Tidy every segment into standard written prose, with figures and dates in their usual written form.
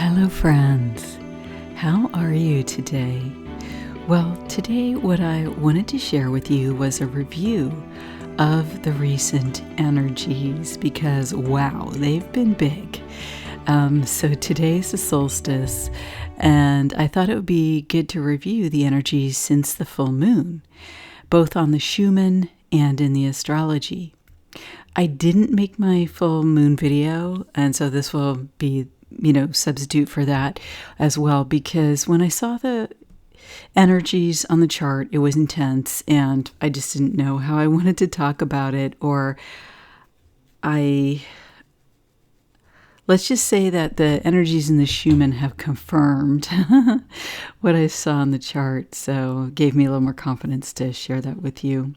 Hello friends, how are you today? Well, today what I wanted to share with you was a review of the recent energies because wow, they've been big. So today's the solstice and I thought it would be good to review the energies since the full moon, both on the Schumann and in the astrology. I didn't make my full moon video, and so this will be substitute for that as well, because when I saw the energies on the chart, it was intense and I just didn't know how I wanted to talk about it, or let's just say that the energies in the Schumann have confirmed what I saw in the chart, so it gave me a little more confidence to share that with you.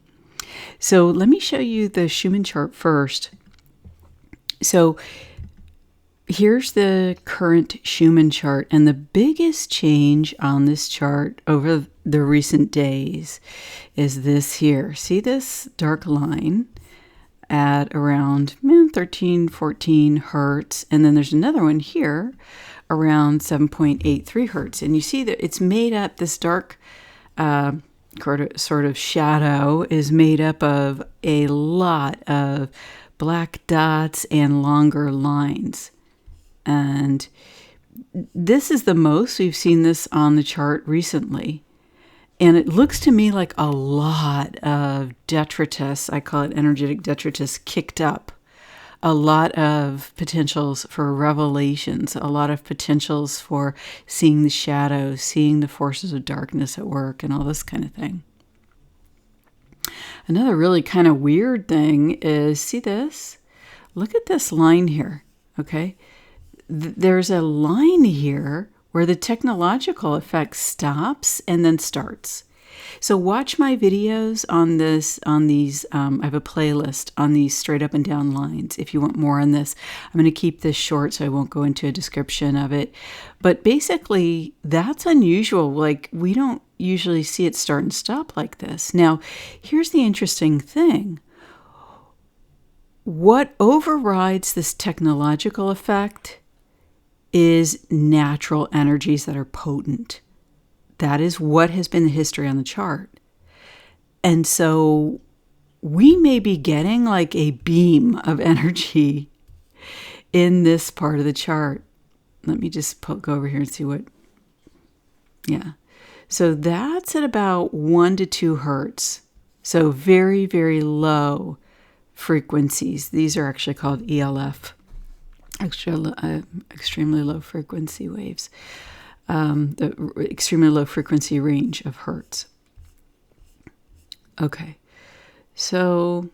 So let me show you the Schumann chart first. So here's the current Schumann chart, and the biggest change on this chart over the recent days is this here. See this dark line at around 13, 14 hertz, and then there's another one here around 7.83 hertz, and you see that it's made up, this dark sort of shadow is made up of a lot of black dots and longer lines. And this is the most we've seen this on the chart recently. And it looks to me like a lot of detritus, I call it energetic detritus, kicked up. A lot of potentials for revelations, a lot of potentials for seeing the shadows, seeing the forces of darkness at work, and all this kind of thing. Another really kind of weird thing is, see this? Look at this line here, okay? There's a line here where the technological effect stops and then starts. So watch my videos on these, I have a playlist on these straight up and down lines if you want more on this. I'm going to keep this short so I won't go into a description of it. But basically, that's unusual. Like, we don't usually see it start and stop like this. Now, here's the interesting thing. What overrides this technological effect is natural energies that are potent. That is what has been the history on the chart. And so we may be getting like a beam of energy in this part of the chart. Let me just go over here and see what, yeah. So that's at about 1 to 2 hertz. So very, very low frequencies. These are actually called ELF. Extremely low frequency waves, the extremely low frequency range of hertz. Okay, so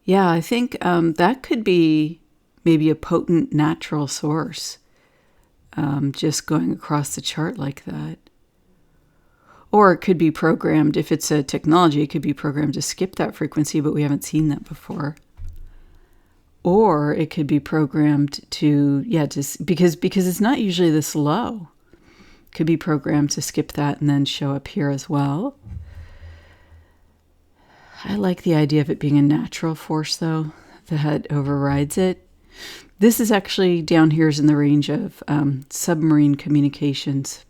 yeah, I think that could be maybe a potent natural source, just going across the chart like that. Or it could be programmed, if it's a technology, it could be programmed to skip that frequency, but we haven't seen that before. Or it could be programmed to, just because it's not usually this low. It could be programmed to skip that and then show up here as well. I like the idea of it being a natural force, though, that overrides it. This is actually down here is in the range of submarine communications.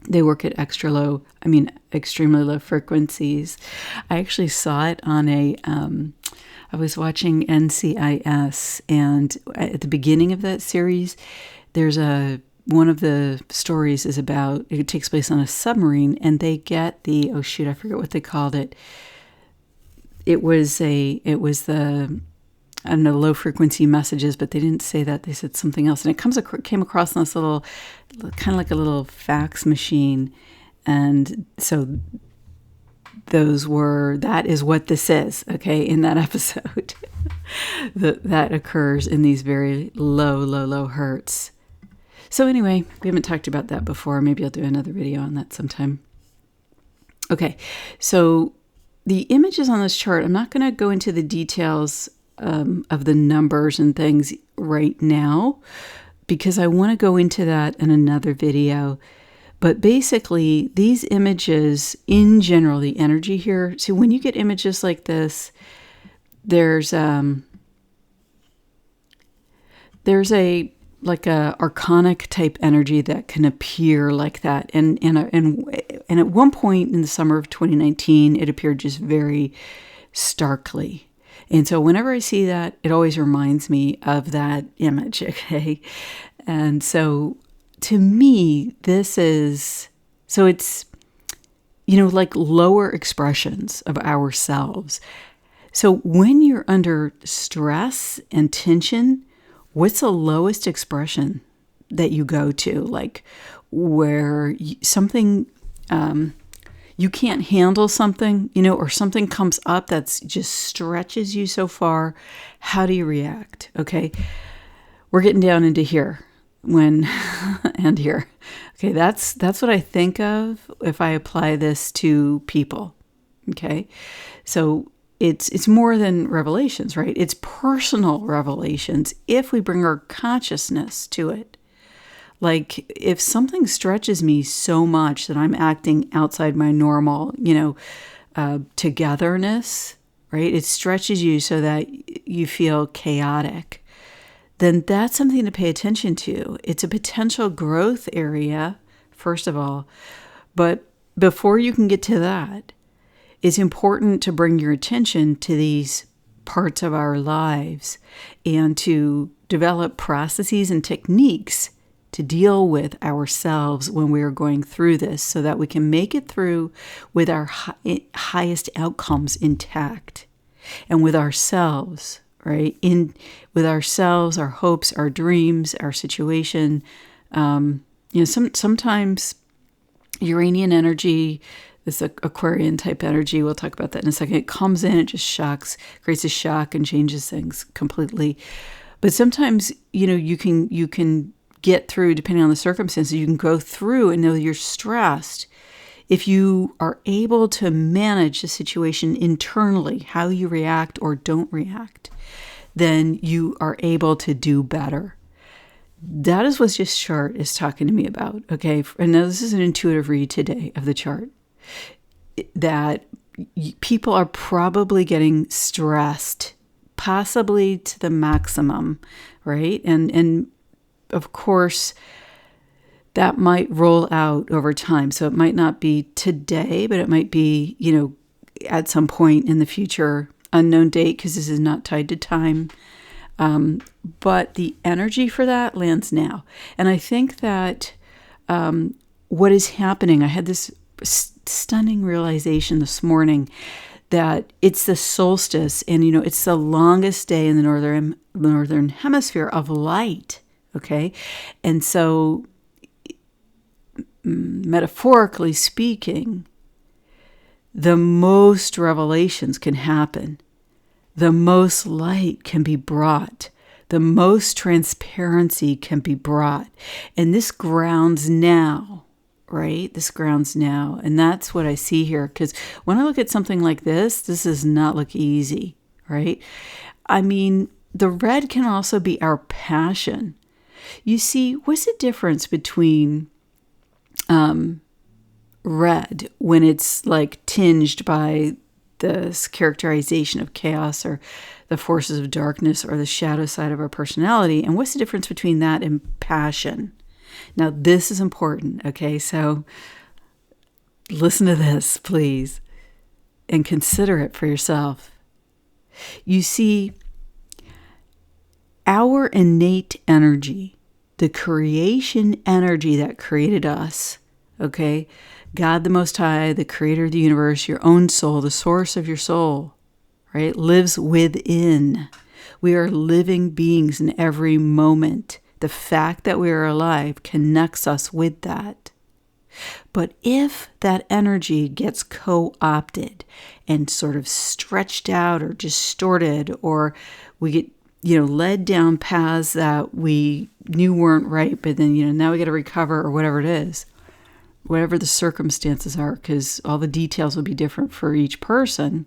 They work at extremely low frequencies. I actually saw it on I was watching NCIS, and at the beginning of that series, there's one of the stories is about, it takes place on a submarine, and they get I forget what they called it. It was the, I don't know, low frequency messages, but they didn't say that. They said something else. And it came across on this little, kind of like a little fax machine. And so that is what this is, okay, in that episode. that occurs in these very low hertz. So anyway, we haven't talked about that before. Maybe I'll do another video on that sometime. Okay, so the images on this chart, I'm not going to go into the details of the numbers and things right now, because I want to go into that in another video. But basically, these images, in general, the energy here, see, when you get images like this, there's a like a archonic type energy that can appear like that. And at one point in the summer of 2019, it appeared just very starkly. And so whenever I see that, it always reminds me of that image, okay? And so to me, it's, like lower expressions of ourselves. So when you're under stress and tension, what's the lowest expression that you go to? Like where something, you can't handle something, or something comes up that's just stretches you so far. How do you react? Okay. We're getting down into here and here. Okay. That's what I think of if I apply this to people. Okay. So it's more than revelations, right? It's personal revelations if we bring our consciousness to it. Like if something stretches me so much that I'm acting outside my normal, togetherness, right? It stretches you so that you feel chaotic. Then that's something to pay attention to. It's a potential growth area, first of all. But before you can get to that, it's important to bring your attention to these parts of our lives and to develop processes and techniques to deal with ourselves when we are going through this so that we can make it through with our highest outcomes intact and with ourselves, right? With ourselves, our hopes, our dreams, our situation. Sometimes Uranian energy, this Aquarian type energy, we'll talk about that in a second. It comes in, it just creates a shock and changes things completely. But sometimes, you can get through, depending on the circumstances, you can go through and know you're stressed. If you are able to manage the situation internally, how you react or don't react, then you are able to do better. That is what this chart is talking to me about, okay? And now this is an intuitive read today of the chart. That people are probably getting stressed, possibly to the maximum, right? And of course, that might roll out over time. So it might not be today, but it might be, at some point in the future, unknown date, because this is not tied to time. But the energy for that lands now. And I think that what is happening, I had this stunning realization this morning that it's the solstice and, it's the longest day in the northern hemisphere of light. Okay. And so metaphorically speaking, the most revelations can happen. The most light can be brought. The most transparency can be brought. And this grounds now, right? This grounds now. And that's what I see here. Because when I look at something like this does not look easy, right? I mean, the red can also be our passion. You see, what's the difference between red when it's like tinged by this characterization of chaos or the forces of darkness or the shadow side of our personality, and what's the difference between that and passion? Now, this is important, okay? So listen to this, please, and consider it for yourself. You see, our innate energy, the creation energy that created us, okay? God the Most High, the creator of the universe, your own soul, the source of your soul, right, lives within. We are living beings in every moment. The fact that we are alive connects us with that. But if that energy gets co-opted and sort of stretched out or distorted, or we get led down paths that we knew weren't right, but then, now we got to recover or whatever it is, whatever the circumstances are, because all the details will be different for each person.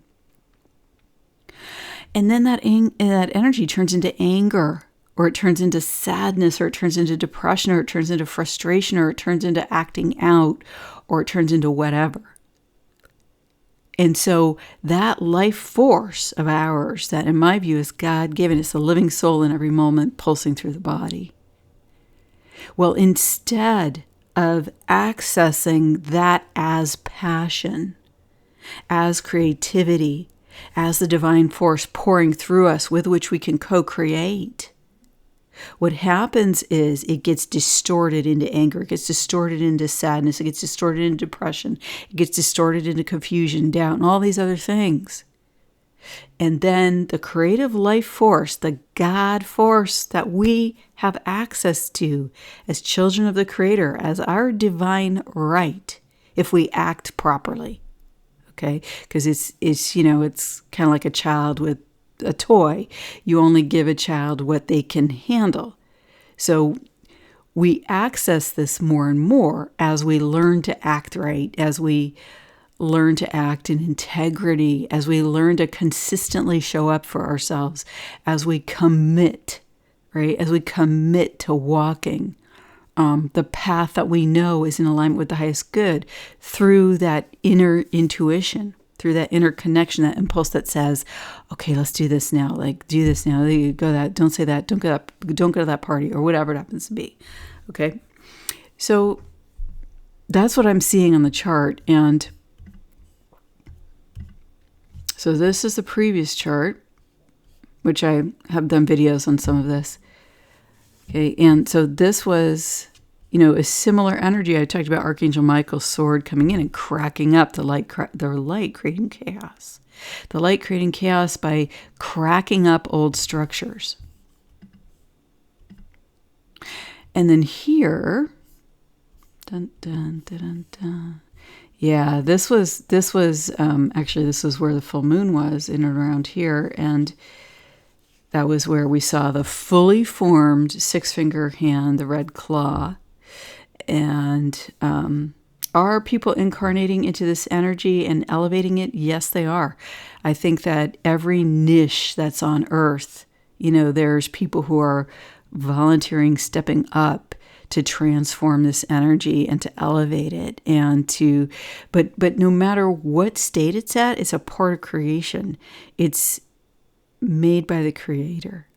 And then that energy turns into anger, or it turns into sadness, or it turns into depression, or it turns into frustration, or it turns into acting out, or it turns into whatever. And so that life force of ours, that in my view is God-given, it's a living soul in every moment pulsing through the body. Well, instead of accessing that as passion, as creativity, as the divine force pouring through us with which we can co-create, what happens is it gets distorted into anger, it gets distorted into sadness, it gets distorted into depression, it gets distorted into confusion, doubt, and all these other things. And then the creative life force, the God force that we have access to as children of the Creator, as our divine right, if we act properly. Okay? Because it's kind of like a child with a toy. You only give a child what they can handle. So we access this more and more as we learn to act right, as we learn to act in integrity, as we learn to consistently show up for ourselves, as we commit, right? As we commit to walking the path that we know is in alignment with the highest good through that inner intuition, through that inner connection, that impulse that says, okay, let's do this now. Like, do this now. Go that. Don't say that. Don't go to that party, or whatever it happens to be. Okay. So that's what I'm seeing on the chart. And so this is the previous chart, which I have done videos on some of this. Okay. And so this was, a similar energy. I talked about Archangel Michael's sword coming in and cracking up the light creating chaos. The light creating chaos by cracking up old structures. And then here, dun, dun, dun, dun, dun. Yeah, this was actually, this was where the full moon was, in and around here. And that was where we saw the fully formed 6-finger hand, the red claw. And are people incarnating into this energy and elevating it? Yes, they are. I think that every niche that's on Earth, there's people who are volunteering, stepping up to transform this energy and to elevate it, and to, but no matter what state it's at, it's a part of creation. It's made by the Creator.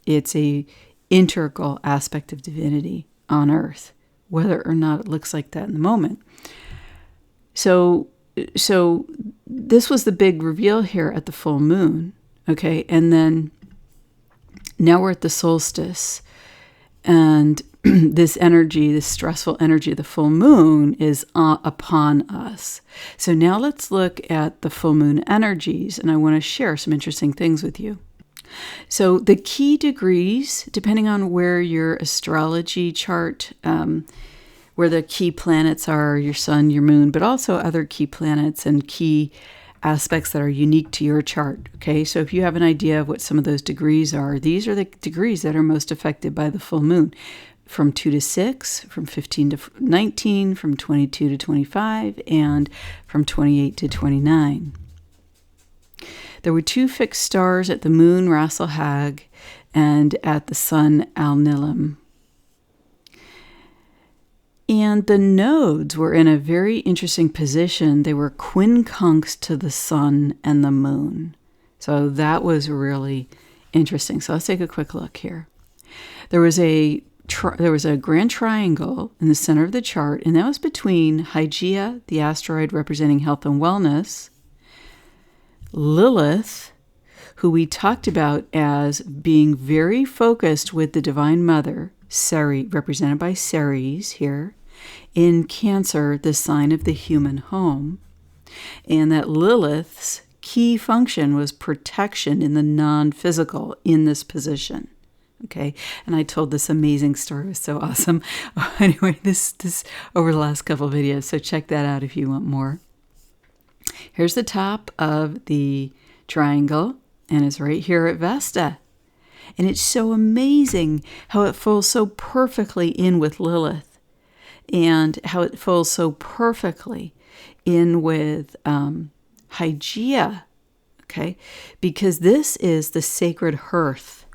It's a integral aspect of divinity on Earth, whether or not it looks like that in the moment. So this was the big reveal here at the full moon, okay? And then now we're at the solstice, and this energy, this stressful energy of the full moon is upon us. So now let's look at the full moon energies, and I want to share some interesting things with you. So the key degrees, depending on where your astrology chart, where the key planets are, your sun, your moon, but also other key planets and key aspects that are unique to your chart. Okay, so if you have an idea of what some of those degrees are, these are the degrees that are most affected by the full moon. From 2 to 6, from 15 to 19, from 22 to 25, and from 28 to 29. There were 2 fixed stars at the moon, Ras Al Hag, and at the sun, Al Nilam. And the nodes were in a very interesting position. They were quincunx to the sun and the moon. So that was really interesting. So let's take a quick look here. There was a grand triangle in the center of the chart, and that was between Hygeia, the asteroid representing health and wellness, Lilith, who we talked about as being very focused with the Divine Mother, represented by Ceres here, in Cancer, the sign of the human home, and that Lilith's key function was protection in the non-physical in this position. Okay, and I told this amazing story. It was so awesome. Anyway, this over the last couple of videos, so check that out if you want more. Here's the top of the triangle, and it's right here at Vesta. And it's so amazing how it falls so perfectly in with Lilith, and how it falls so perfectly in with Hygeia, okay? Because this is the sacred hearth.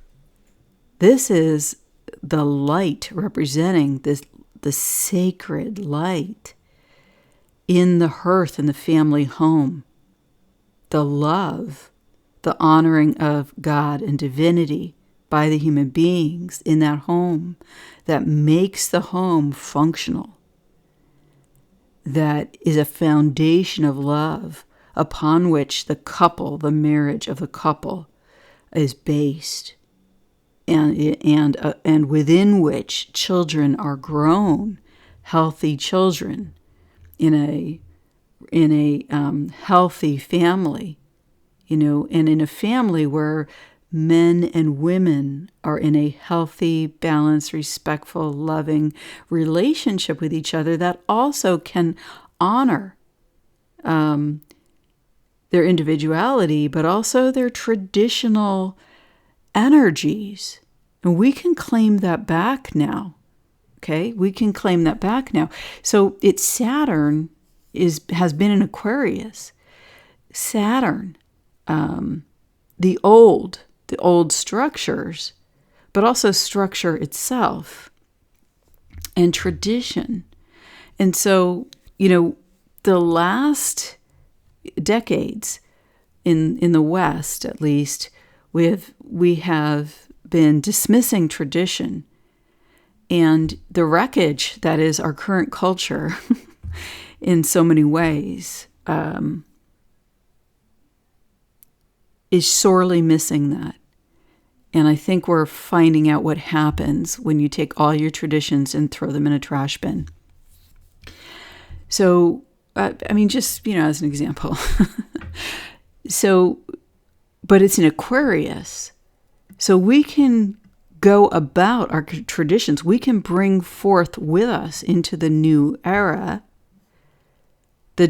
This is the light representing the sacred light in the hearth, in the family home. The love, the honoring of God and divinity by the human beings in that home that makes the home functional, that is a foundation of love upon which the couple, the marriage of the couple, is based, and within which children are grown, healthy children in a healthy family, and in a family where men and women are in a healthy, balanced, respectful, loving relationship with each other that also can honor their individuality, but also their traditional energies. And we can claim that back now. Okay? We can claim that back now. So Saturn has been in Aquarius. Saturn, the old structures, but also structure itself and tradition. And so, the last decades in the West, at least, we have been dismissing tradition and the wreckage that is our current culture in so many ways is sorely missing that. And I think we're finding out what happens when you take all your traditions and throw them in a trash bin. So, just, as an example. So, but it's in Aquarius. So we can go about our traditions. We can bring forth with us into the new era the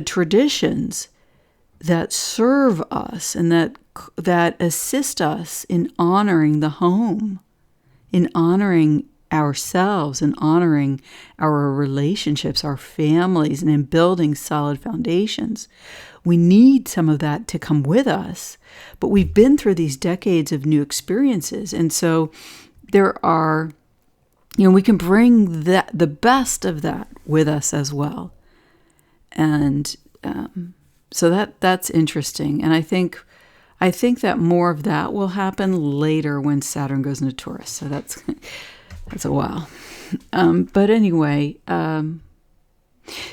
traditions that serve us and that assist us in honoring the home, in honoring ourselves, and honoring our relationships, our families, and in building solid foundations. We need some of that to come with us, but we've been through these decades of new experiences, and so there are, we can bring the best of that with us as well, and so that's interesting, and I think that more of that will happen later when Saturn goes into Taurus. So that's a while. But anyway,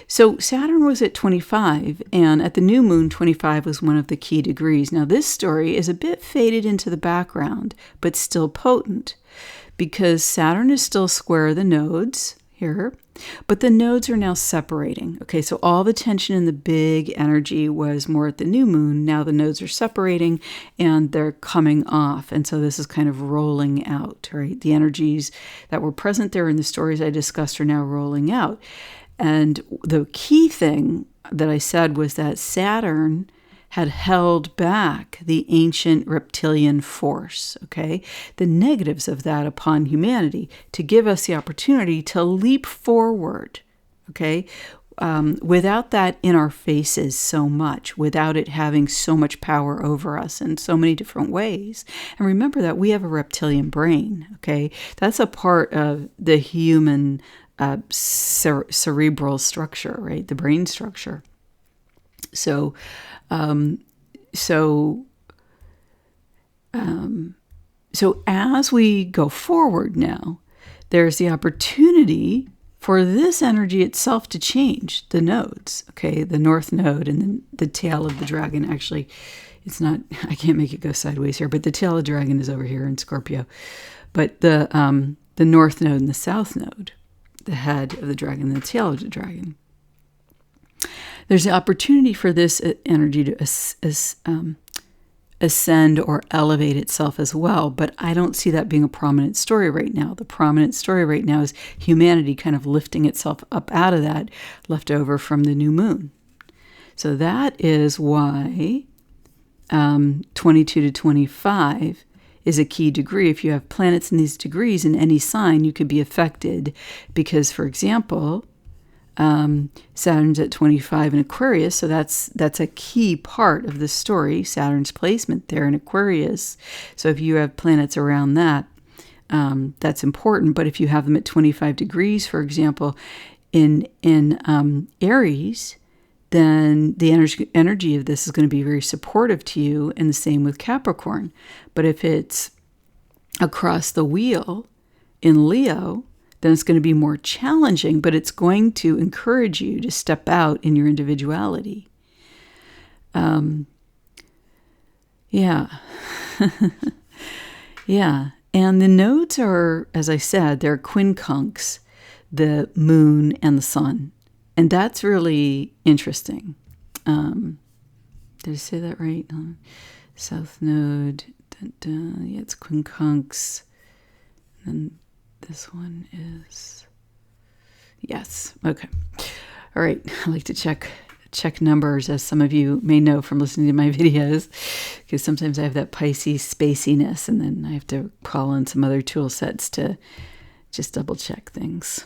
so Saturn was at 25, and at the new moon, 25 was one of the key degrees. Now, this story is a bit faded into the background, but still potent, because Saturn is still square the nodes here, but the nodes are now separating. Okay, so all the tension and the big energy was more at the new moon. Now the nodes are separating and they're coming off. And so this is kind of rolling out, right? The energies that were present there in the stories I discussed are now rolling out. And the key thing that I said was that Saturn had held back the ancient reptilian force, okay? The negatives of that upon humanity, to give us the opportunity to leap forward, okay? Without that in our faces so much, without it having so much power over us in so many different ways. And remember that we have a reptilian brain, okay? That's a part of the human cerebral structure, right? The brain structure. So as we go forward now, there's the opportunity for this energy itself to change the nodes, okay? The north node and then the tail of the dragon. Actually, it's not, I can't make it go sideways here, but the tail of the dragon is over here in Scorpio. But the north node and the south node, the head of the dragon and the tail of the dragon. There's the opportunity for this energy to ascend or elevate itself as well, but I don't see that being a prominent story right now. The prominent story right now is humanity kind of lifting itself up out of that left over from the new moon. So that is why 22 to 25 is a key degree. If you have planets in these degrees in any sign, you could be affected because, for example, Saturn's at 25 in Aquarius, so that's a key part of the story, Saturn's placement there in Aquarius. So if you have planets around that, that's important. But if you have them at 25 degrees, for example, in Aries, then the energy of this is going to be very supportive to you, and the same with Capricorn. But if it's across the wheel in Leo, then it's going to be more challenging, but it's going to encourage you to step out in your individuality. Yeah. Yeah. And the nodes are, as I said, they're quincunx, the moon and the sun. And that's really interesting. Did I say that right? South node. Yeah, it's quincunx. And this one is... Yes. Okay. All right. I like to check numbers, as some of you may know from listening to my videos, because sometimes I have that Pisces spaciness, and then I have to call in some other tool sets to just double check things.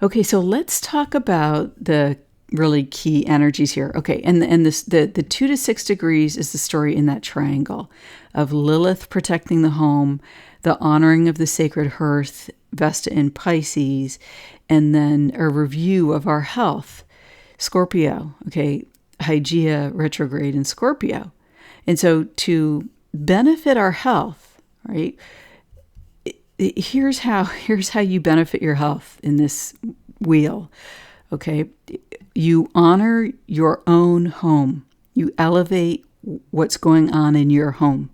Okay, so let's talk about the really key energies here. Okay, and the 2 to 6 degrees is the story in that triangle of Lilith protecting the home, the honoring of the sacred hearth, Vesta in Pisces, and then a review of our health. Scorpio, okay, Hygeia retrograde in Scorpio. And so to benefit our health, right, here's how you benefit your health in this wheel, okay? You honor your own home. You elevate what's going on in your home.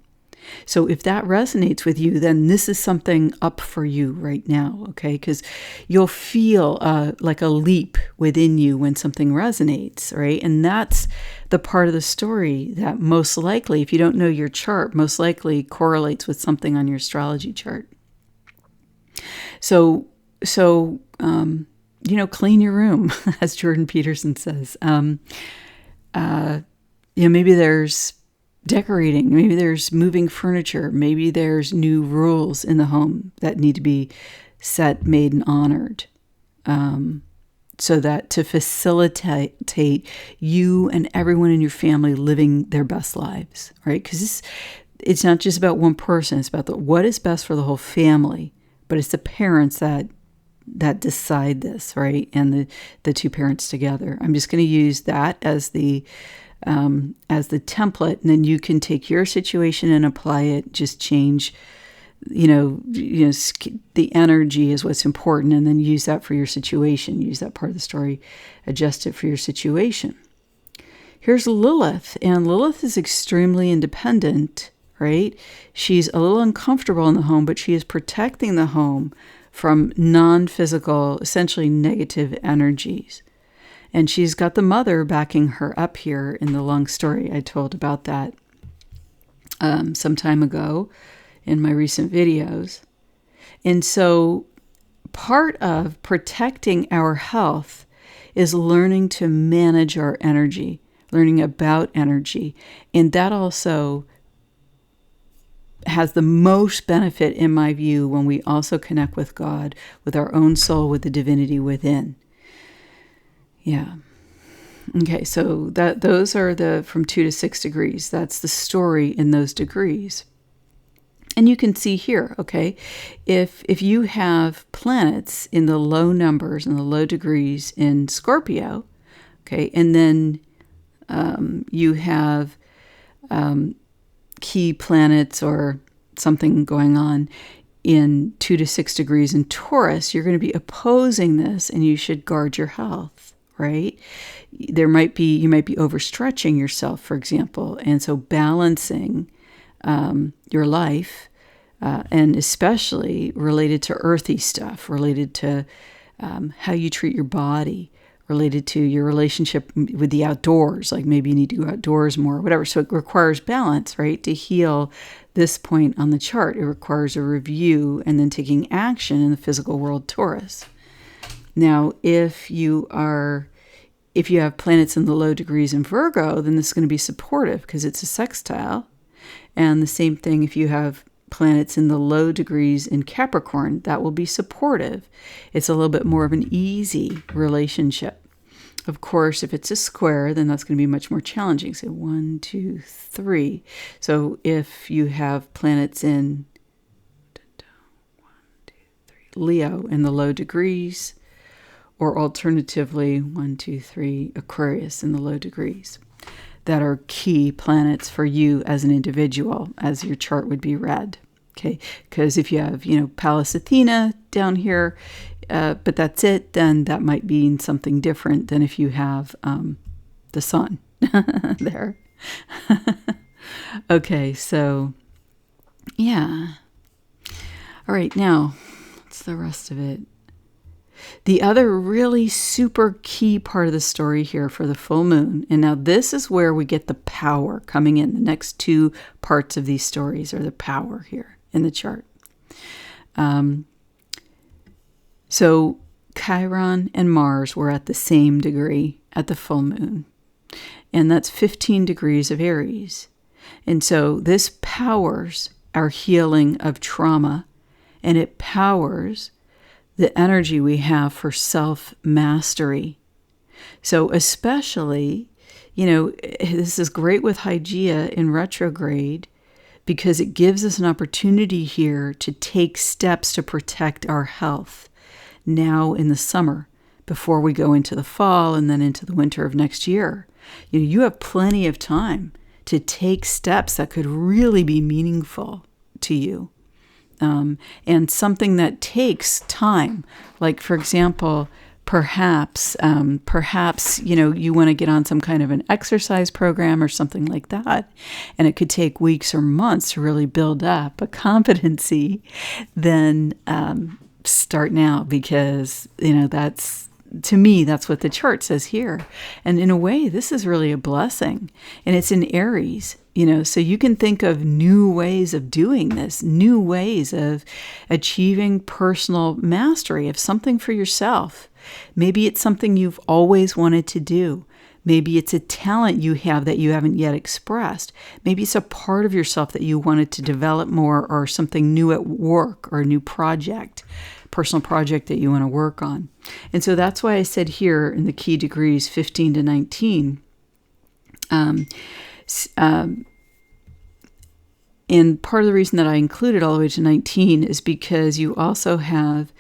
So if that resonates with you, then this is something up for you right now, okay? Because you'll feel like a leap within you when something resonates, right? And that's the part of the story that most likely, if you don't know your chart, most likely correlates with something on your astrology chart. So clean your room, as Jordan Peterson says. Maybe there's decorating, maybe there's moving furniture, maybe there's new rules in the home that need to be set, made, and honored, so that to facilitate you and everyone in your family living their best lives, right? Because it's not just about one person, it's about what is best for the whole family, but it's the parents that decide this, right? And the two parents together. I'm just going to use that as the template, and then you can take your situation and apply it. Just change, the energy is what's important, and then use that for your situation. Use that part of the story, adjust it for your situation. Here's Lilith, and Lilith is extremely independent, right? She's a little uncomfortable in the home, but she is protecting the home from non-physical, essentially negative energies. And she's got the mother backing her up here in the long story. I told about that some time ago in my recent videos. And so part of protecting our health is learning to manage our energy, learning about energy. And that also has the most benefit, in my view, when we also connect with God, with our own soul, with the divinity within. Yeah. Okay, so those are the from 2 to 6 degrees. That's the story in those degrees. And you can see here, okay, if you have planets in the low numbers and the low degrees in Scorpio, okay, and then you have key planets or something going on in 2 to 6 degrees in Taurus, you're going to be opposing this, and you should guard your health, right? You might be overstretching yourself, for example, and so balancing your life, and especially related to earthy stuff, related to how you treat your body, related to your relationship with the outdoors, like maybe you need to go outdoors more, whatever. So it requires balance, right? To heal this point on the chart, it requires a review and then taking action in the physical world, Taurus. Now, if you have planets in the low degrees in Virgo, then this is going to be supportive because it's a sextile. And the same thing if you have planets in the low degrees in Capricorn, that will be supportive. It's a little bit more of an easy relationship. Of course, if it's a square, then that's going to be much more challenging. So 1, 2, 3. So if you have planets in 1, 2, 3, Leo in the low degrees, or alternatively 1, 2, 3, Aquarius in the low degrees, that are key planets for you as an individual, as your chart would be read. Okay, because if you have, Pallas Athena down here, but that's it, then that might mean something different than if you have the sun there. Okay, so yeah. All right, now what's the rest of it? The other really super key part of the story here for the full moon, and now this is where we get the power coming in. The next two parts of these stories are the power here in the chart. So Chiron and Mars were at the same degree at the full moon, and that's 15 degrees of Aries. And so this powers our healing of trauma, and it powers the energy we have for self-mastery. So especially, this is great with Hygeia in retrograde because it gives us an opportunity here to take steps to protect our health now in the summer before we go into the fall and then into the winter of next year. You have plenty of time to take steps that could really be meaningful to you. And something that takes time, like, for example, perhaps, you want to get on some kind of an exercise program or something like that, and it could take weeks or months to really build up a competency, then start now, because, to me, that's what the chart says here. And in a way, this is really a blessing. And it's in Aries, so you can think of new ways of doing this, new ways of achieving personal mastery of something for yourself. Maybe it's something you've always wanted to do. Maybe it's a talent you have that you haven't yet expressed. Maybe it's a part of yourself that you wanted to develop more, or something new at work, or a new project, personal project that you want to work on. And so that's why I said here in the key degrees 15 to 19, and part of the reason that I included all the way to 19 is because you also have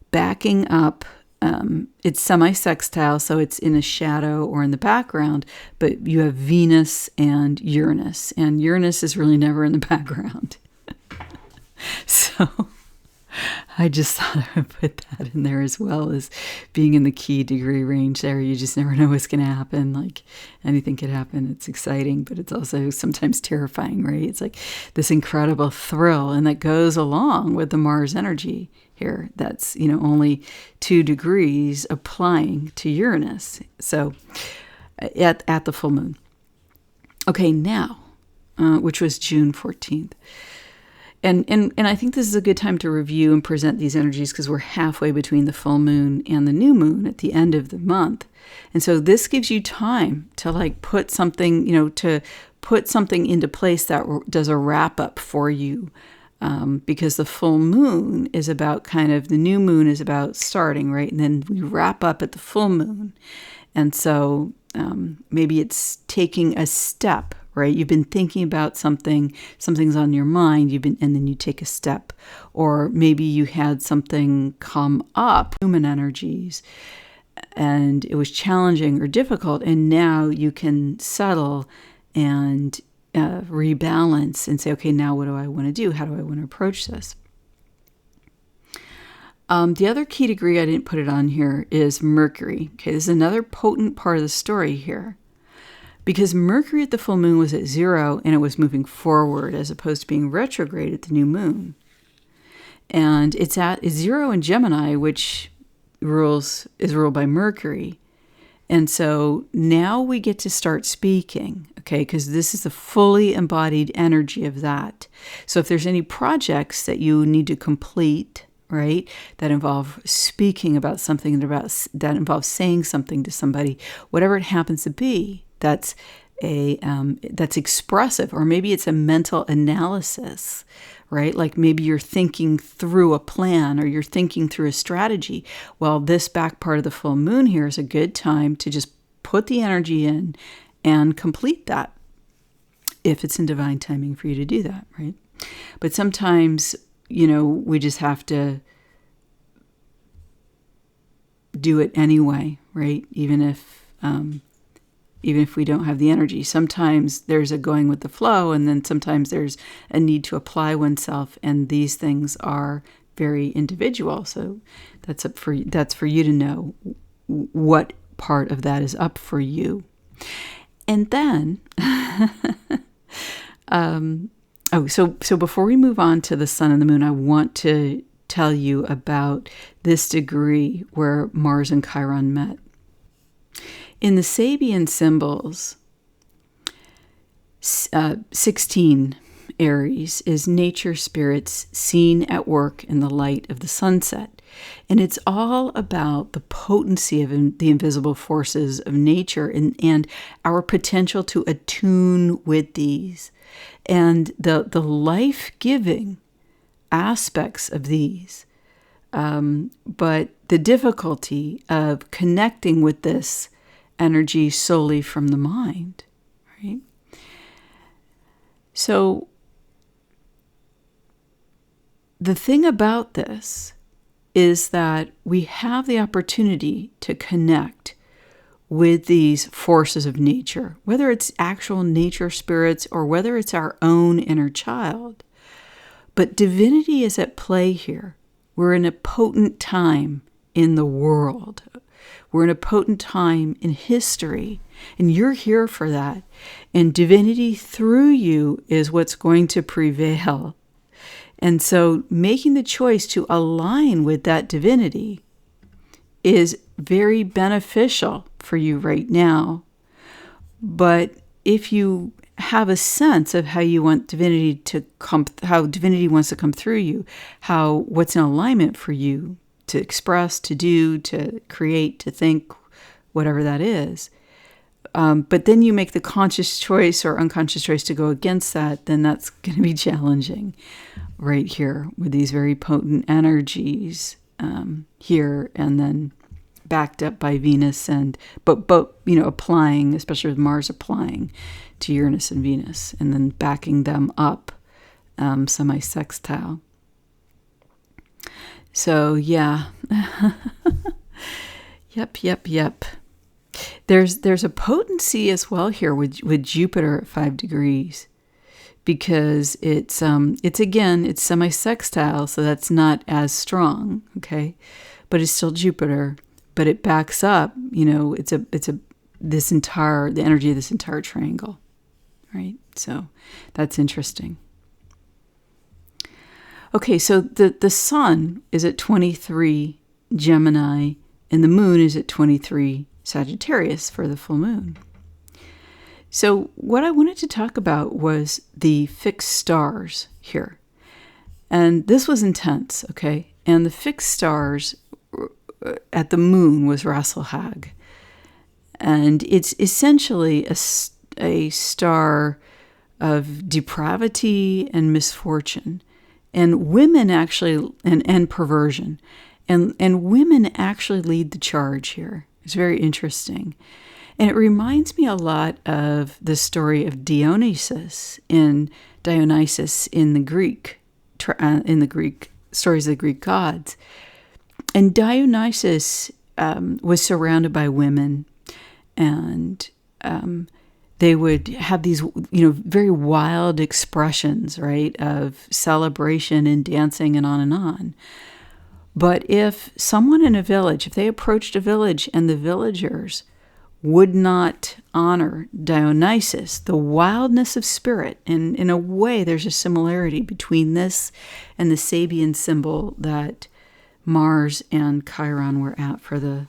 backing up, it's semi-sextile, so it's in a shadow or in the background, but you have Venus and Uranus is really never in the background. So I just thought I would put that in there, as well as being in the key degree range there. You just never know what's going to happen. Like, anything could happen. It's exciting, but it's also sometimes terrifying, right? It's like this incredible thrill, and that goes along with the Mars energy here. That's, only 2 degrees applying to Uranus. So at the full moon. Okay, now, which was June 14th. And I think this is a good time to review and present these energies, because we're halfway between the full moon and the new moon at the end of the month. And so this gives you time to put something, to put something into place that does a wrap up for you. Because the full moon is about the new moon is about starting, right? And then we wrap up at the full moon. And so maybe it's taking a step, right? You've been thinking about something's on your mind, and then you take a step. Or maybe you had something come up, human energies, and it was challenging or difficult, and now you can settle and rebalance and say, okay, now what do I want to do? How do I want to approach this? The other key degree, I didn't put it on here, is Mercury. Okay, this is another potent part of the story here. Because Mercury at the full moon was at 0, and it was moving forward as opposed to being retrograde at the new moon. And it's at 0 in Gemini, which is ruled by Mercury. And so now we get to start speaking, okay, because this is the fully embodied energy of that. So if there's any projects that you need to complete, right, that involve speaking about something, that involves saying something to somebody, whatever it happens to be, that's expressive, or maybe it's a mental analysis, right? Like maybe you're thinking through a plan, or you're thinking through a strategy. Well, this back part of the full moon here is a good time to just put the energy in and complete that, if it's in divine timing for you to do that, right? But sometimes, we just have to do it anyway, right? Even if even if we don't have the energy. Sometimes there's a going with the flow, and then sometimes there's a need to apply oneself, and these things are very individual. So that's for you to know what part of that is up for you. And then, so before we move on to the sun and the moon, I want to tell you about this degree where Mars and Chiron met. In the Sabian symbols, 16 Aries is nature spirits seen at work in the light of the sunset. And it's all about the potency of the invisible forces of nature and our potential to attune with these and the life-giving aspects of these. But the difficulty of connecting with this energy solely from the mind, right? So the thing about this is that we have the opportunity to connect with these forces of nature, whether it's actual nature spirits or whether it's our own inner child. But divinity is at play here. We're in a potent time in the world. We're in a potent time in history, and you're here for that. And divinity through you is what's going to prevail. And so making the choice to align with that divinity is very beneficial for you right now. But if you have a sense of how you want divinity to come, how divinity wants to come through you, what's in alignment for you to express, to do, to create, to think, whatever that is. But then you make the conscious choice or unconscious choice to go against that, then that's going to be challenging right here with these very potent energies here, and then backed up by Venus but applying, especially with Mars applying to Uranus and Venus, and then backing them up semi-sextile. So yeah, yep. There's a potency as well here with Jupiter at 5 degrees, because it's semi-sextile, so that's not as strong, okay, but it's still Jupiter, but it backs up, the energy of this entire triangle, right? So that's interesting. Okay, so the sun is at 23 Gemini, and the moon is at 23 Sagittarius for the full moon. So what I wanted to talk about was the fixed stars here. And this was intense, okay? And the fixed stars at the moon was Rasselhag. And it's essentially a star of depravity and misfortune. And women actually, and perversion. And women actually lead the charge here. It's very interesting. And it reminds me a lot of the story of Dionysus in the Greek stories of the Greek gods. And Dionysus was surrounded by women, and they would have these, very wild expressions, right, of celebration and dancing and on and on. But if someone in a village, if they approached a village and the villagers would not honor Dionysus, the wildness of spirit, and in a way there's a similarity between this and the Sabian symbol that Mars and Chiron were at for the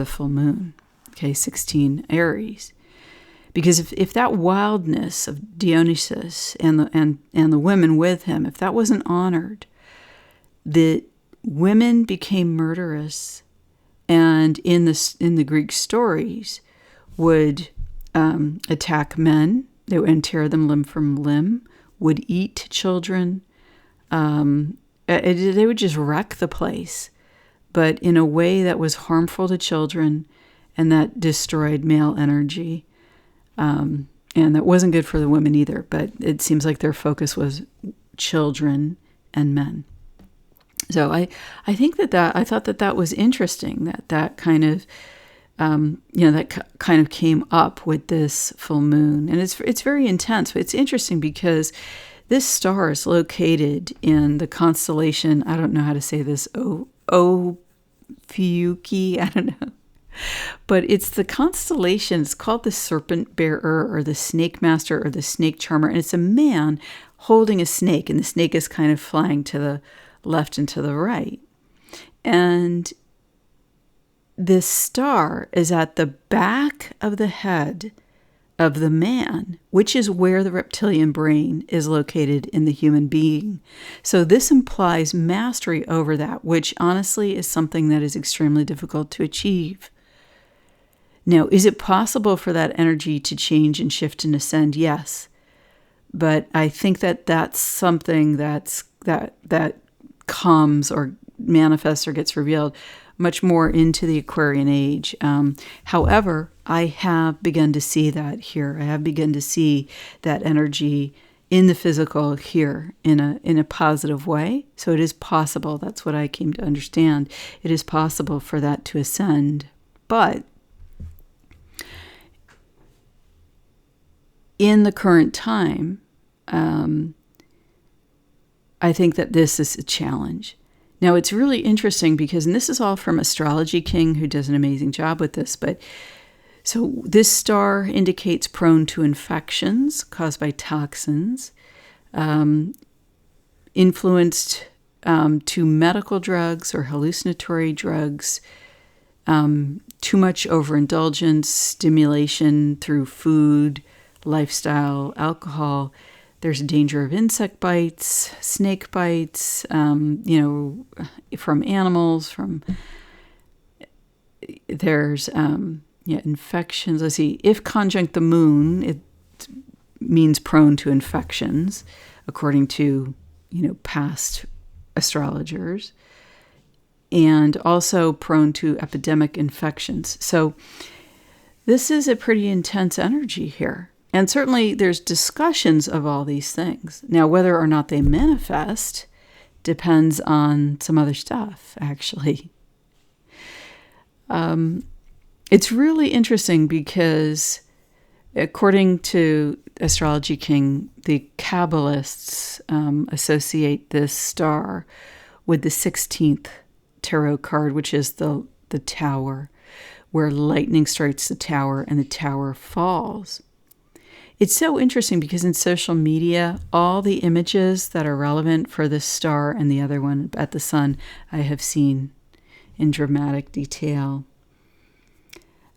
full moon, okay, 16 Aries. Because if that wildness of Dionysus and the women with him, if that wasn't honored, the women became murderous, and in the Greek stories would attack men, they would tear them limb from limb, would eat children. They would just wreck the place, but in a way that was harmful to children and that destroyed male energy. And that wasn't good for the women either, but it seems like their focus was children and men. So I think I thought that was interesting, that kind of that kind of came up with this full moon. And it's very intense. But it's interesting because this star is located in the constellation, I don't know how to say this, Ophiuchi, I don't know. But it's the constellation, it's called the Serpent Bearer or the Snake Master or the Snake Charmer. And it's a man holding a snake, and the snake is kind of flying to the left and to the right. And this star is at the back of the head of the man, which is where the reptilian brain is located in the human being. So this implies mastery over that, which honestly is something that is extremely difficult to achieve. Now, is it possible for that energy to change and shift and ascend? Yes. But I think that that's something that comes or manifests or gets revealed much more into the Aquarian age. However, I have begun to see that here. I have begun to see that energy in the physical here in a positive way. So it is possible. That's what I came to understand. It is possible for that to ascend. But in the current time, I think that this is a challenge. Now, it's really interesting because, and this is all from Astrology King, who does an amazing job with this, but so this star indicates prone to infections caused by toxins, influenced to medical drugs or hallucinatory drugs, too much overindulgence, stimulation through food, lifestyle, alcohol. There's a danger of insect bites, snake bites, from animals, there's infections. Let's see, if conjunct the moon, it means prone to infections, according to, past astrologers, and also prone to epidemic infections. So this is a pretty intense energy here. And certainly there's discussions of all these things. Now, whether or not they manifest depends on some other stuff, actually. It's really interesting because, according to Astrology King, the Kabbalists associate this star with the 16th tarot card, which is the tower, where lightning strikes the tower and the tower falls. It's so interesting because in social media, all the images that are relevant for this star and the other one at the sun, I have seen in dramatic detail.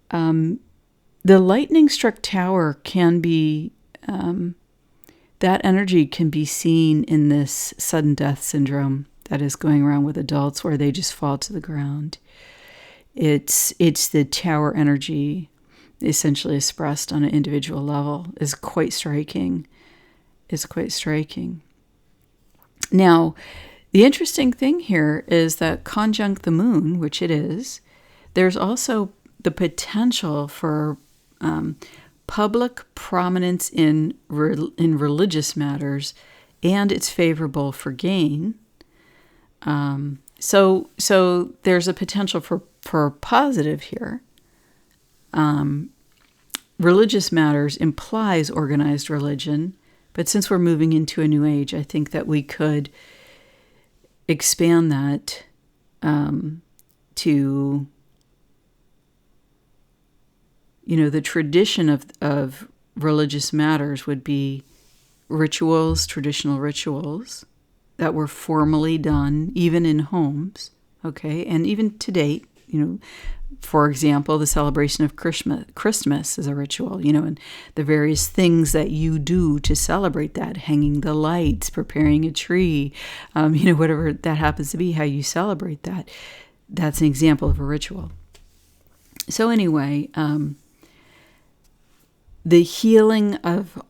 The lightning struck tower can be, that energy can be seen in this sudden death syndrome that is going around with adults where they just fall to the ground. It's the tower energy essentially expressed on an individual level is quite striking. Now, the interesting thing here is that conjunct the moon, which it is, there's also the potential for public prominence in religious matters, and it's favorable for gain. So there's a potential for positive here. Religious matters implies organized religion, but since we're moving into a new age, I think that we could expand that to, the tradition of religious matters would be rituals, traditional rituals that were formally done, even in homes, okay, and even to date, for example, the celebration of Christmas is a ritual, and the various things that you do to celebrate that, hanging the lights, preparing a tree, whatever that happens to be, how you celebrate that. That's an example of a ritual. So anyway, the healing of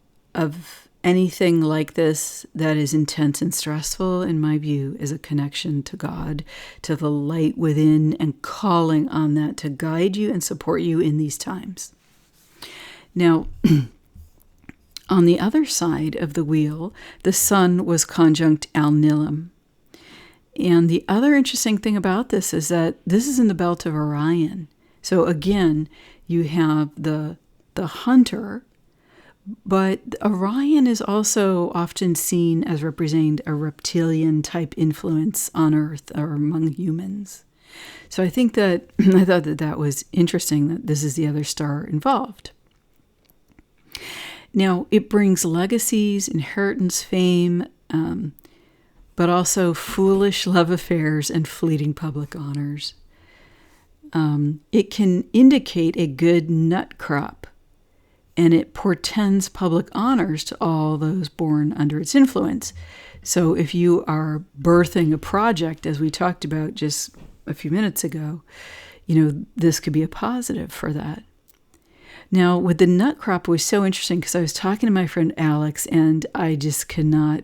anything like this that is intense and stressful, in my view, is a connection to God, to the light within, and calling on that to guide you and support you in these times. Now, on the other side of the wheel, the sun was conjunct Alnilam. And the other interesting thing about this is that this is in the belt of Orion. So again, you have the hunter, but Orion is also often seen as representing a reptilian type influence on Earth or among humans. So I think that I thought that was interesting that this is the other star involved. Now, it brings legacies, inheritance, fame, but also foolish love affairs and fleeting public honors. It can indicate a good nut crop, and it portends public honors to all those born under its influence. So if you are birthing a project, as we talked about just a few minutes ago, this could be a positive for that. Now, with the nut crop, it was so interesting because I was talking to my friend Alex, and I just could not,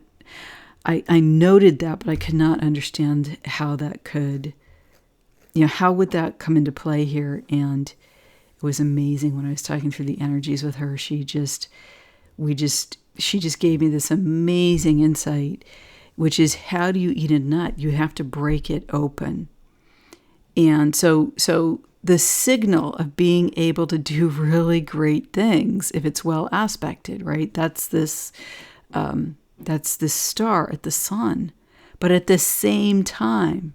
I noted that, but I could not understand how that could, how would that come into play here? And it was amazing when I was talking through the energies with her. She just gave me this amazing insight, which is, how do you eat a nut? You have to break it open. And so the signal of being able to do really great things, if it's well aspected, right? That's this star at the sun. But at the same time,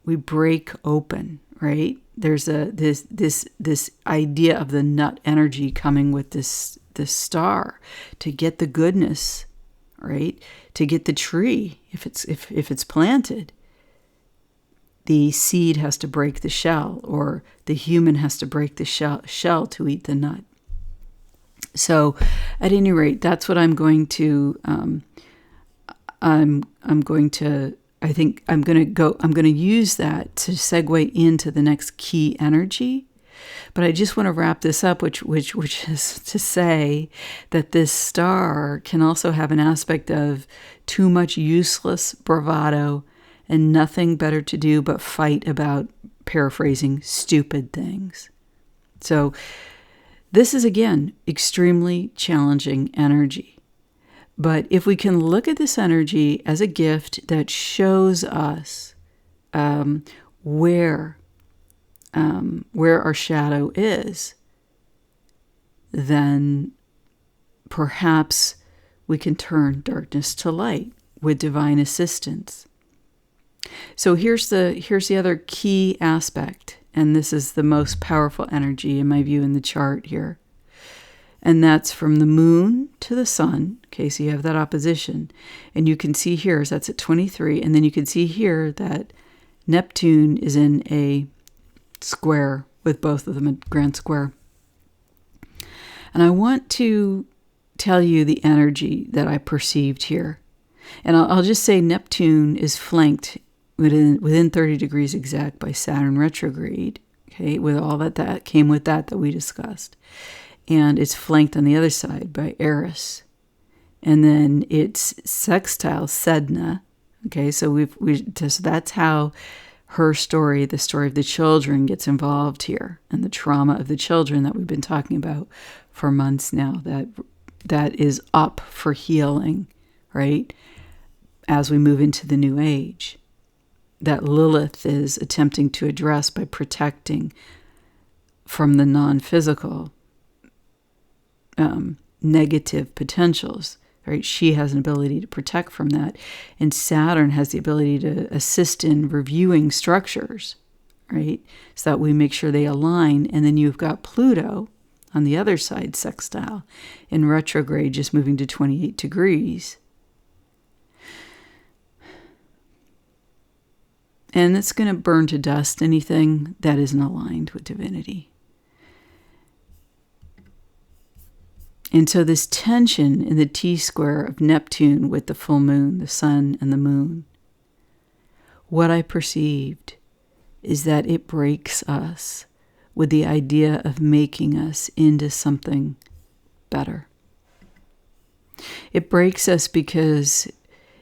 we break open, right? There's this idea of the nut energy coming with this star to get the goodness, right? To get the tree, if it's planted. The seed has to break the shell, or the human has to break the shell to eat the nut. So, at any rate, that's what I'm going to. I'm going to use that to segue into the next key energy. But I just want to wrap this up, which is to say that this star can also have an aspect of too much useless bravado and nothing better to do but fight about, paraphrasing, stupid things. So this is, again, extremely challenging energy. But if we can look at this energy as a gift that shows us where our shadow is, then perhaps we can turn darkness to light with divine assistance. So here's the other key aspect, and this is the most powerful energy in my view in the chart here. And that's from the moon to the sun. Okay, so you have that opposition. And you can see here, so that's at 23. And then you can see here that Neptune is in a square with both of them, a grand square. And I want to tell you the energy that I perceived here. And I'll just say Neptune is flanked within 30 degrees exact by Saturn retrograde. Okay, with all that came with that we discussed. And it's flanked on the other side by Eris. And then it's sextile Sedna. Okay, so so that's how her story, the story of the children, gets involved here, and the trauma of the children that we've been talking about for months now, that is up for healing, right? As we move into the new age, that Lilith is attempting to address by protecting from the non-physical negative potentials, right? She has an ability to protect from that. And Saturn has the ability to assist in reviewing structures, right? So that we make sure they align. And then you've got Pluto on the other side, sextile, in retrograde, just moving to 28 degrees. And it's going to burn to dust anything that isn't aligned with divinity. And so this tension in the T-square of Neptune with the full moon, the sun and the moon, what I perceived is that it breaks us with the idea of making us into something better. It breaks us because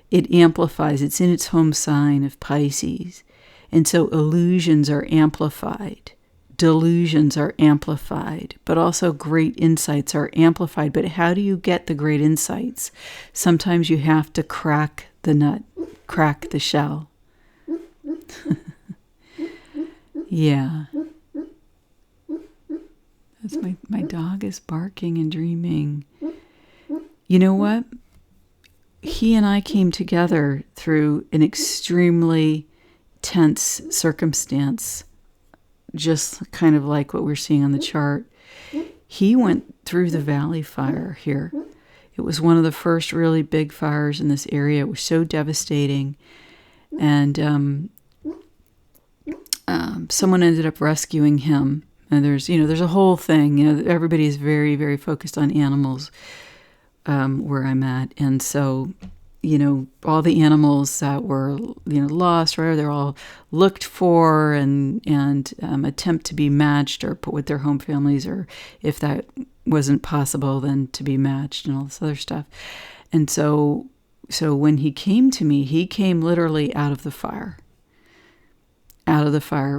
it amplifies, it's in its home sign of Pisces. And so illusions are amplified. Delusions are amplified, but also great insights are amplified. But how do you get the great insights? Sometimes you have to crack the nut, crack the shell. Yeah. That's my dog is barking and dreaming. You know what? He and I came together through an extremely tense circumstance, just kind of like what we're seeing on the chart. He went through the valley fire here. It was one of the first really big fires in this area. It was so devastating. And someone ended up rescuing him. And there's a whole thing. Everybody is very, very focused on animals where I'm at. And so, all the animals that were, lost, right? They're all looked for and attempt to be matched or put with their home families, or if that wasn't possible, then to be matched and all this other stuff. And so when he came to me, he came literally out of the fire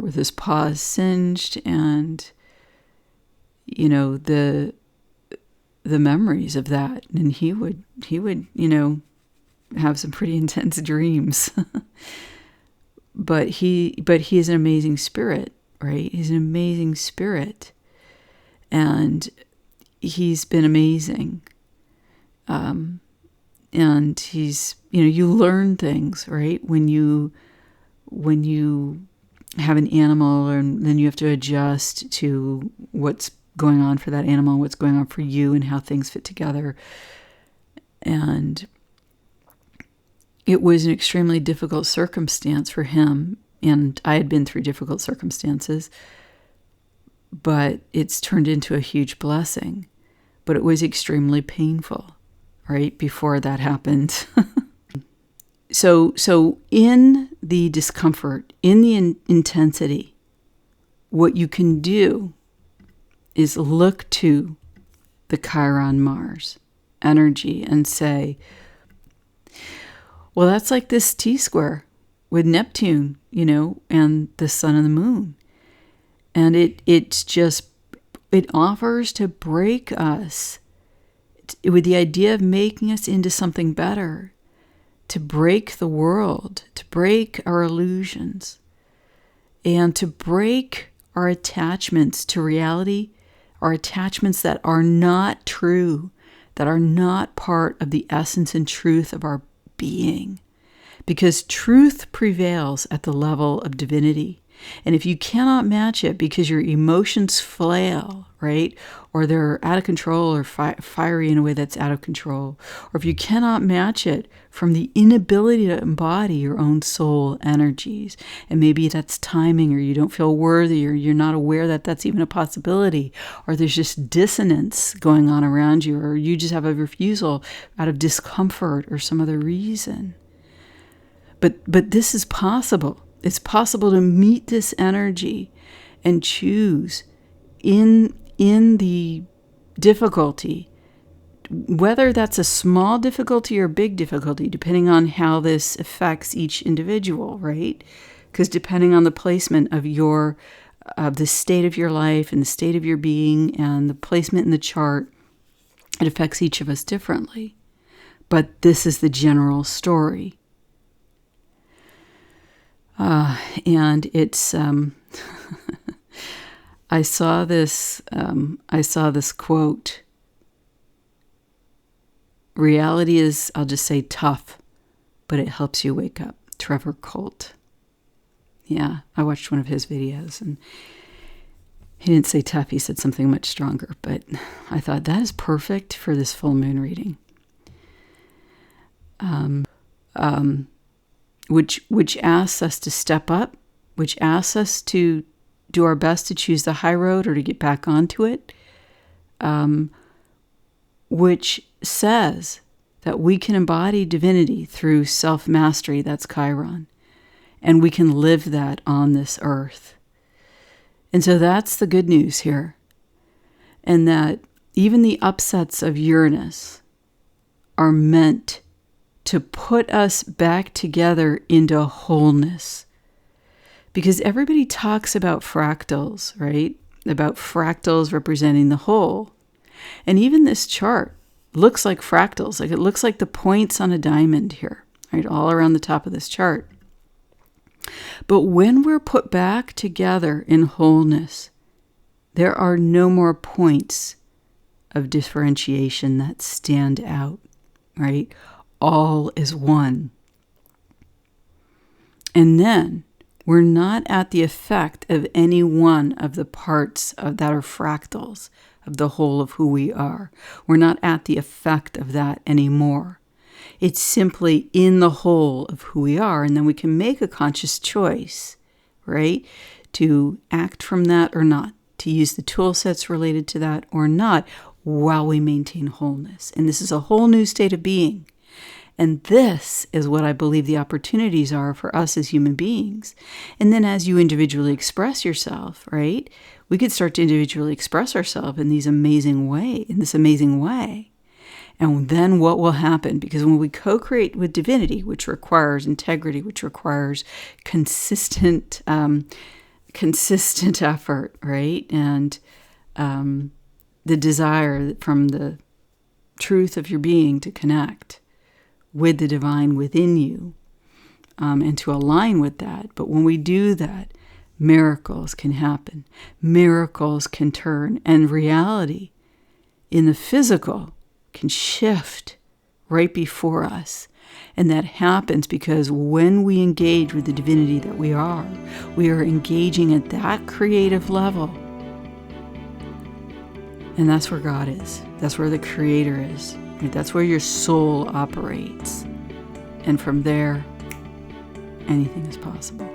with his paws singed, and the memories of that. And he would have some pretty intense dreams. but he is an amazing spirit, right? He's an amazing spirit, and he's been amazing. And he's, you learn things, right? When you have an animal, and then you have to adjust to what's going on for that animal, what's going on for you, and how things fit together. And it was an extremely difficult circumstance for him, and I had been through difficult circumstances, but it's turned into a huge blessing. But it was extremely painful, right, before that happened. So in the discomfort, in the intensity, what you can do is look to the Chiron Mars energy and say, well, that's like this T-square with Neptune, and the sun and the moon. And it offers to break us with the idea of making us into something better, to break the world, to break our illusions, and to break our attachments to reality, our attachments that are not true, that are not part of the essence and truth of our being. Because truth prevails at the level of divinity. And if you cannot match it because your emotions flail, right? Or they're out of control, or fiery in a way that's out of control. Or if you cannot match it from the inability to embody your own soul energies, and maybe that's timing, or you don't feel worthy, or you're not aware that that's even a possibility, or there's just dissonance going on around you, or you just have a refusal out of discomfort or some other reason. But this is possible. It's possible to meet this energy and choose in the difficulty, whether that's a small difficulty or big difficulty, depending on how this affects each individual, right? Because depending on the placement of the state of your life and the state of your being and the placement in the chart, it affects each of us differently. But this is the general story. And it's, I saw this quote. Reality is, I'll just say, tough, but it helps you wake up. Trevor Colt. Yeah, I watched one of his videos, and he didn't say tough, he said something much stronger, but I thought that is perfect for this full moon reading. Which asks us to step up, which asks us to do our best to choose the high road or to get back onto it, which says that we can embody divinity through self-mastery, that's Chiron, and we can live that on this earth. And so that's the good news here, and that even the upsets of Uranus are meant to put us back together into wholeness. Because everybody talks about fractals, right? About fractals representing the whole. And even this chart looks like fractals. Like it looks like the points on a diamond here, right? All around the top of this chart. But when we're put back together in wholeness, there are no more points of differentiation that stand out, right? All is one. And then we're not at the effect of any one of the parts that are fractals of the whole of who we are. We're not at the effect of that anymore. It's simply in the whole of who we are. And then we can make a conscious choice, right? To act from that or not, to use the tool sets related to that or not, while we maintain wholeness. And this is a whole new state of being. And this is what I believe the opportunities are for us as human beings. And then as you individually express yourself, right? We could start to individually express ourselves in this amazing way. And then what will happen? Because when we co-create with divinity, which requires integrity, which requires consistent effort, right? And the desire from the truth of your being to connect with the divine within you, and to align with that. But when we do that, miracles can happen. Miracles can turn, and reality in the physical can shift right before us. And that happens because when we engage with the divinity that we are engaging at that creative level. And that's where God is. That's where the Creator is. Right? That's where your soul operates. And from there, anything is possible.